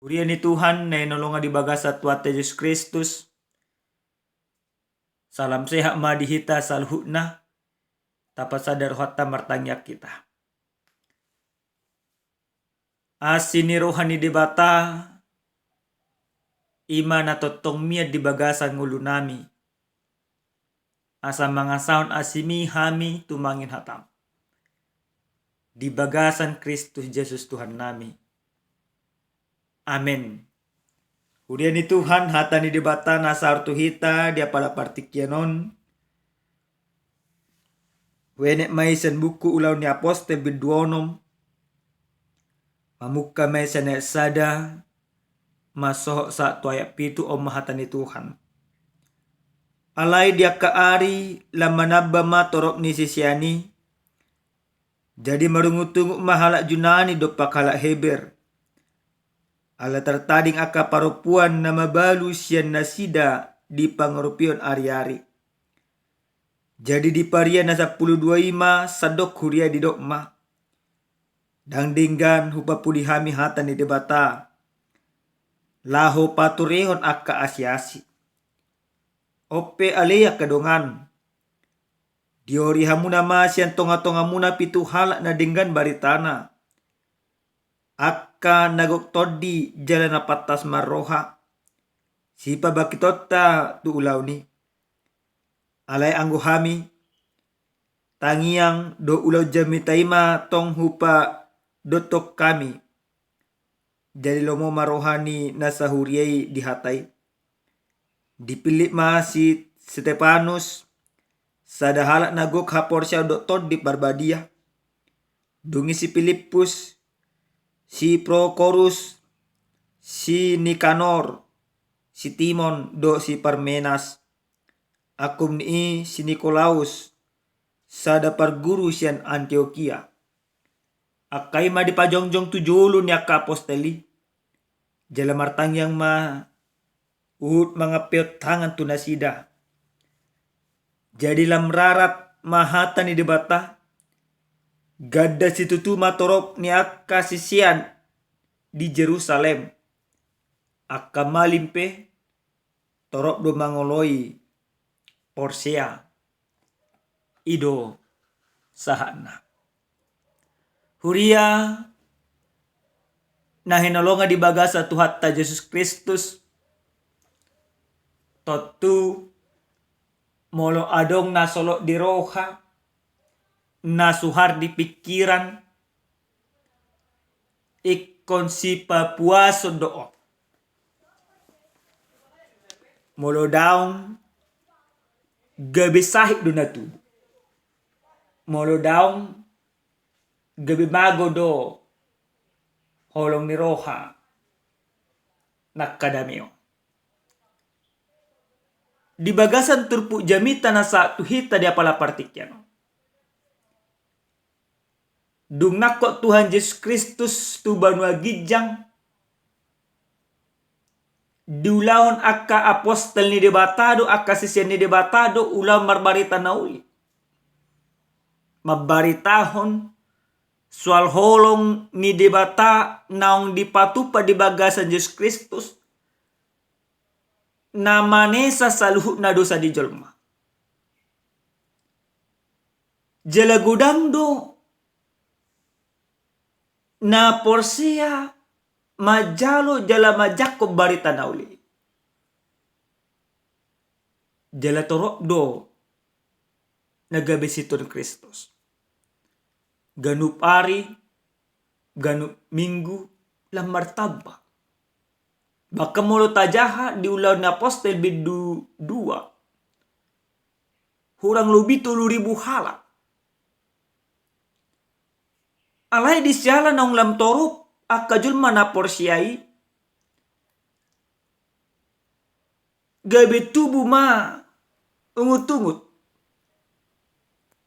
Urian ni Tuhan na inolonga di baga sa tuwat Yesus Kristus. Salam sehat madihita salhutna. Tapat sadar hotta martangyak kita. Asini rohani debata. Ima na totong miat di bagasan ngulu nami. Asa mga sound asimi hami tumangin hatam. Di bagasan Kristus Yesus Tuhan nami. Amen. Urian ni Tuhan hata ni debata nasa artuhita dia pala partikyanon. Wenek maisen buku ulau ni aposte biduonom. Mamuka maisen sada. Masohok sa tuayak pitu o mahata ni Tuhan. Alay dia kaari lamanabba ma torok ni sisiani. Jadi marungutungu mahala junani do pakala heber. Ala tertading aka parupuan na mabalu siyan nasida di pangarupion ari-ari. Jadi di parian na 10.25 sadok huria di dokma. Dangdinggan hupa pulihami hata ni debata. Laho paturehon aka asyasi. Ope aleya kadongan. Diori hamuna masyan tonga-tonga muna pitu halak na dinggan baritana. Akka nagok todi jalan patas marroha. Sipa bakitota tu ulau ni. Alay anggo hami. Tangiang do ulau jami taima tong hupa dotok kami. Jadi lomo marohani nasahuriai dihatai. Dipilih masih Stefanus. Sadahalak nagok haporsya doktor di Barbadia. Dungi si Filipus. Si Prokorus. Si Nikanor. Si Timon do si Parmenas. Akum ni si Nikolaus. Sada parguru sian Antioquia. Akai ma di pajongjong tujulu ni aka aposteli. Jala martang yang ma uhut mangapiot tangan tunasida. Jadi lamrarat mahata ni debata. Gada situtu matorop ni aka sisian di Jerusalem. Aka malimpe torop do mangoloi Porsea. Ido sahana. Huria na hinolonga di bagasa Tuhan ta Yesus Kristus. Totu molo adong na solo di roha. Na suhar di pikiran. Ikon si papuaso doo. Molo daong gabi sahib do na tu. Molo daong gabi mago do holong ni roha nakadamio. Di bagasan turpu jamita na sa tuhita dia pala partikyano. Dung nakot Tuhan Yesus Kristus tu banua gijang. Diulahon aka apostel ni debatado aka sisian ni debatado ulah marbarita nauli. Mabaritahon soal holong ni debata naong dipatupa di bagasan Yesus Kristus. Namanesa saluhut na dosa di jolma. Jala gudang do na Porsea majalo jala majako barita nauli. Jala torok do nagabesiton Kristus. Ganup ari, ganup minggu, lamar tabak. Baka mulu tajaha di ulau na apostel bidu 2. Hurang lubi 10.000 halak. Alay di siala naong lam torop, akajul mana porsiai. Gabi tubuh ma, ungut-ungut.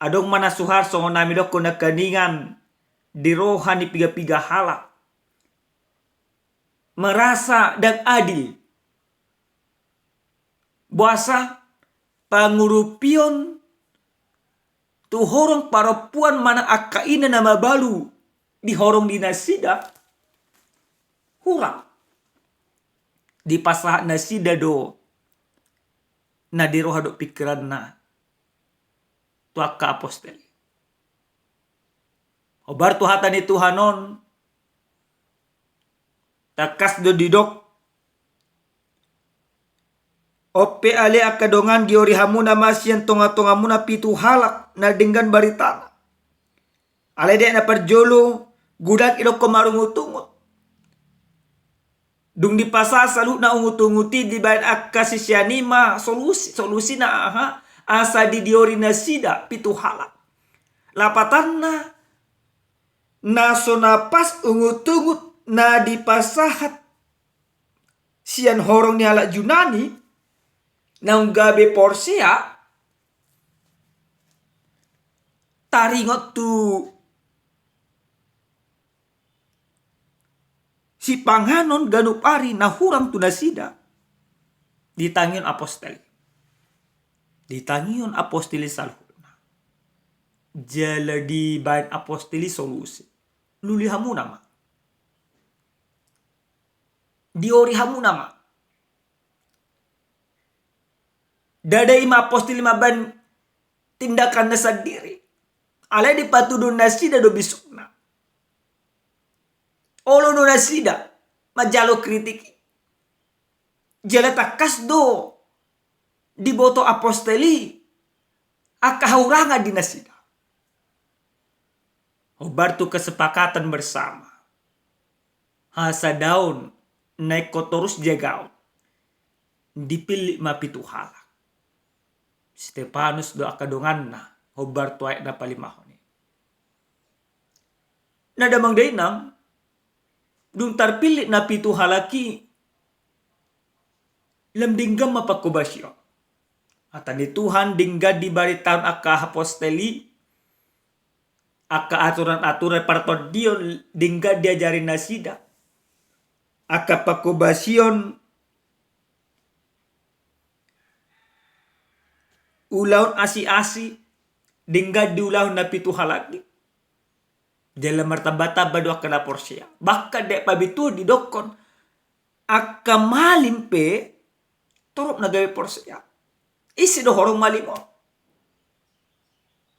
Adong mana suhar songo nami doko na kaningan di rohani piga-piga halak. Merasa dan adil. Buasa pangurupion tu horong parapuan mana akaina nama balu di horong dinasida. Hurang. di pasah na sida do na di roha do pikiran na tuaka apostol. Obar tu hata ni Tuhanon takas do didok ope ale akadongan giori hamuna masyan tonga-tonga muna pitu halak na dengan barita. Ale dek na perjolo gudak idok komarungutungut. Dung di pasar salut na ungut-unguti di bayan akka sisyanima solusi na aha asa di diori na sida pitu halak. Lapatan na so napas ungut-ungut na di pasahat sian horong ni halak Junani na unggabe Porsia taringot tu si panganon ganupari na hurang tu nasida ditangion apostoli. Ditangion apostoli salhuna. Jala di bayan apostoli solusi. Luli hamu nama. Diori hamu nama. Dada ima apostoli maban tindakan nasa diri. Alay di patudun nasida do bisukna. Olo no nasida majalo kritiki. Jala takas do di boto apostoli akahuranga di nasida. Obar tu kesepakatan bersama. Hasa daun naik kotorus jagaon. Dipilih mapitu halak. Stefanus do akadongan na. Obar tu ayat na palimahon. Nadamang dainam. Dung tarpilih na pitu halaki. Lamdinggam mapakubasyo. Atan ni Tuhan dingga di baritaan aka apostoli. Aka aturan-aturan partodion dingga diajarin nasida. Aka pakubasion ulaun asi-asi dingga diulaun na pitu halaki. Dalam martabata badu aka na Porsia. Baka dek pabitu didokon aka malimpe torop na gawe Porsia. Isi do horong malimo.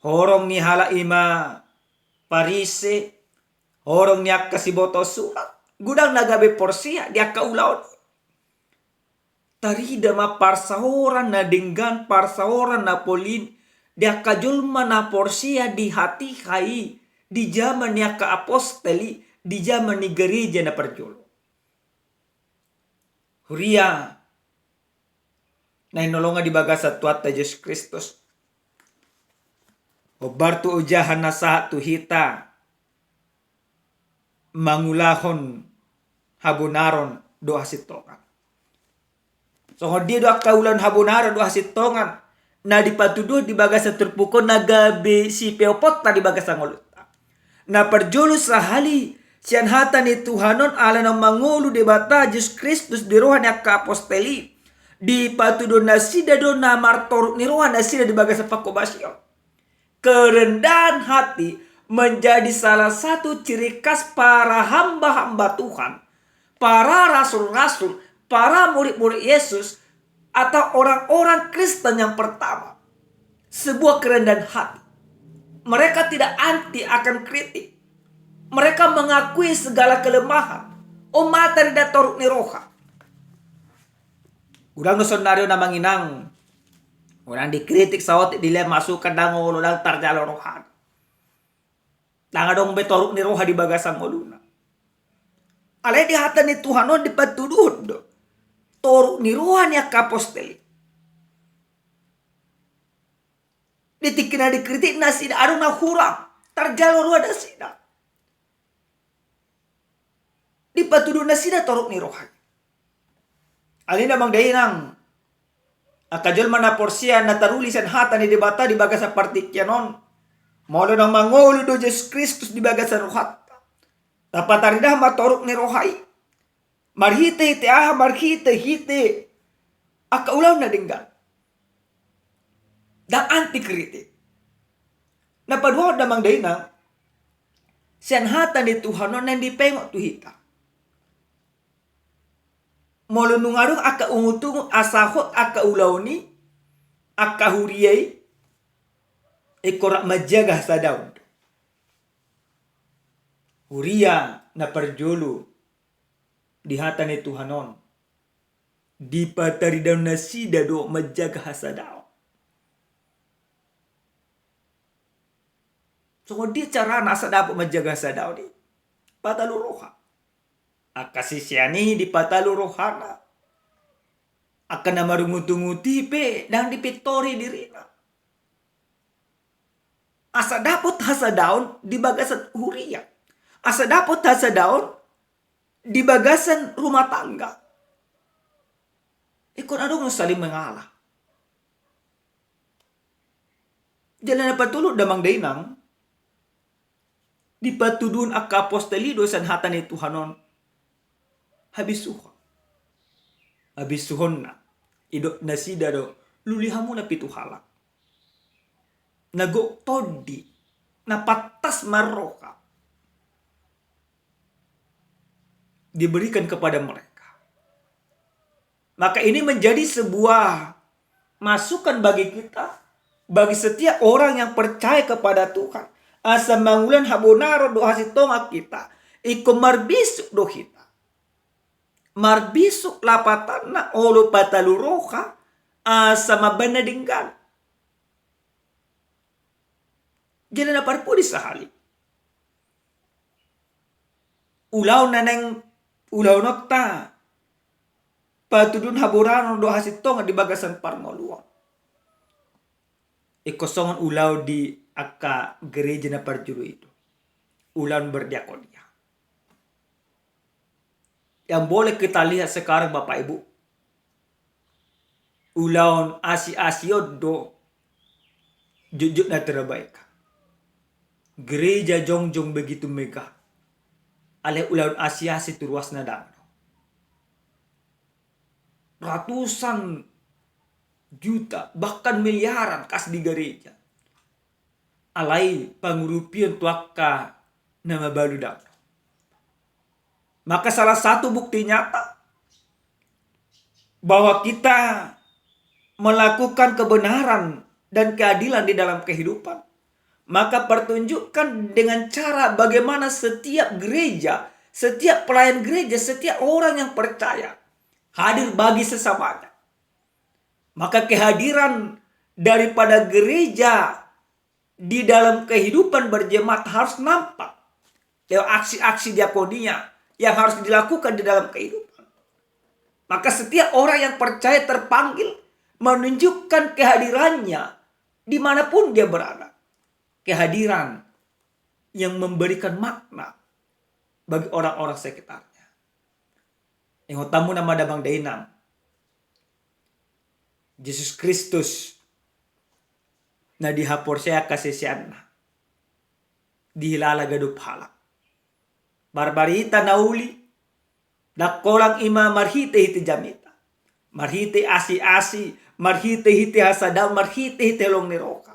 Horong ni hala ima Parise, horong ni akka si boto surat. Gudang nagabe Porsia di akka ulaon. Tarida ma parsahoran na dinggan parsahoran na polin di akka julma na Porsia di hati kai di zaman ni akka apostoli di zaman ni gereja na perjolo. Huria na inolonga di bagasa tuata Yesus Kristus. Obar tu ujahan na sa tuhita mangulahon habunaron do hasitongan. So dia do kaulan habunaron do hasitongan na dipatuduh di bagasa terpukon nagabe si peopot di bagasa ngoluta. Na perjolo sahali sian hata ni Tuhanon ala ng mangulu di bata Yesus Kristus di rohan ni akka apostoli. Di patuduh na sida do na martoruk ni rohan na sida di bagasa pakobasyo. Kerendahan hati menjadi salah satu ciri khas para hamba-hamba Tuhan, para rasul-rasul, para murid-murid Yesus, atau orang-orang Kristen yang pertama. Sebuah kerendahan hati. Mereka tidak anti akan kritik. Mereka mengakui segala kelemahan. Umat tidak toruk ni roha. Udang no sonaryo na manginang. Orang dikritik sawat dile masukkan dango udang tarjalo rohan. Danga dong betoruk ni roha di bagasang moluna. Alay di hata ni Tuhan di patuduh do. Toruk ni roha ni apostoli. Ditikin na dikritik na sida adong na hurang. Tarjalo roha na sida. Di patuduh na sida toruk ni roha. Alin namang dainang akajol mana Porsia na tarulisan hata ni debata di bagasa partikyanon. Molo nang mangolo do Yesus Kristus di bagasa rohat. Tapataridah matoruk ni rohai. Marhite hite aha marhite hite. Akaulaw na dinggan. Dan anti kritik. Napaduwa namang dainang sian hata ni Tuhan non di pengok tu hita. molunungadong aka ungutung asahot aka ulauni aka huriyai ikorak majaga sa daun. Huria na parjolo di hata ni Tuhanon. Di patari daun na sida do majaga sa daun. So di cara nasa dapat majaga sa daun di pataluroha. Akasisiani di patalurohana. Akan na marungutunguti pe dan dipitori dirina. Asa dapat hasa daun di bagasan huria. Asa dapat hasa daun di bagasan rumah tangga. Ikon adong saling mengalah. Jalan na patulog damang dainang di patudun aka apostolido san hata ni Tuhanon habisuhon. Habisuhon na. Idok na sida do lulihamu na pituhala. Nago todi na patas maroka diberikan kepada mereka. Maka ini menjadi sebuah masukan bagi kita, bagi setiap orang yang percaya kepada Tuhan. Asa mangulan habonaro do hasitonga kita, iko marbisuk do kita. Marbisuk lapatan na olo pataluroka asa mabanadinggan. Jadi na parpudi sahali. Ulaw na neng ulaw nokta patudun haborano do hasitonga di bagasan parngoluan. Ikosongan ulaw di aka gereja na parjuru itu. Ulan berdiakonia. Yang boleh kita lihat sekarang Bapak Ibu. Ulaun asi-asiod do jujur na terbaik. Gereja jongjong begitu megah. Ale ulaun asi-asi turuas na dang. Ratusan juta, bahkan miliaran kas di gereja. Alai pangurupian tuaka nama baludang. Maka salah satu bukti nyata bahwa kita melakukan kebenaran dan keadilan di dalam kehidupan, maka pertunjukkan dengan cara bagaimana setiap gereja, setiap pelayan gereja, setiap orang yang percaya hadir bagi sesamanya. Maka kehadiran daripada gereja di dalam kehidupan berjemaat harus nampak lewat aksi-aksi diakonia yang harus dilakukan di dalam kehidupan. Maka setiap orang yang percaya terpanggil menunjukkan kehadirannya dimanapun dia berada. Kehadiran yang memberikan makna bagi orang-orang sekitarnya. Yang tamu nama damang dainang. Yesus Kristus na dihapor saya kasih siana. Dihilala gadup halak. Barbarita nauli. Nakolang ima marhite hiti jamita. Marhite asi-asi. Marhite hiti hasadaw. Marhite hiti long niroka.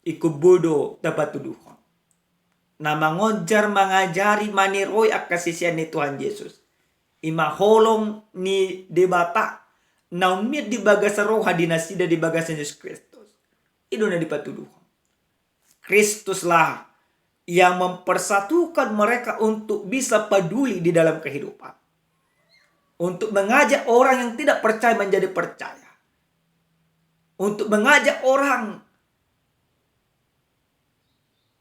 Ikubudo dapat tuduhon. Na mangojar mangajari maniroy akasisian ni Tuhan Yesus. Ima holong ni debata. Naumit di bagasa roha dinasida di bagasa Yesus Kristus. Itu na dipatuduhon. Kristuslah yang mempersatukan mereka untuk bisa peduli di dalam kehidupan. Untuk mengajak orang yang tidak percaya menjadi percaya. Untuk mengajak orang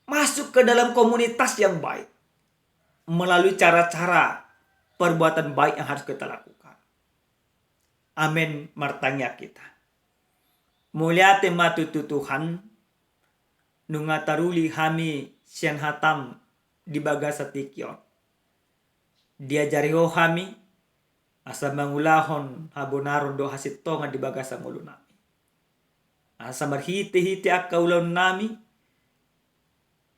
masuk ke dalam komunitas yang baik. Melalui cara-cara perbuatan baik yang harus kita lakukan. Amin martanya kita. Mulyate matutu Tuhan. Nungataruli hami sian hatam di bagasa tikyon. Diajari ho hami. Asa mangulahon habonaron do hasitonga di bagasa ngulu nami. Asa marhite-hite akka ulon nami.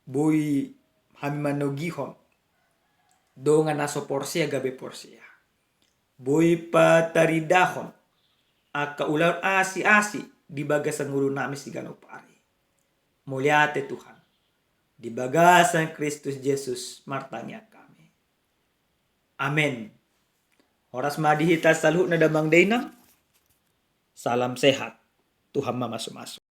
Boy hami manogihon. Do nga naso porsia gabe porsia. Boy pataridahon. Akka ulon asi-asi di bagasan ngulu nami si ganopari. Mulyate Tuhan. Di bagasan Kristus Yesus martanya kami. Amin. Horas madihita saluh na damang dainang. Salam sehat. Tuhan masuk-masuk.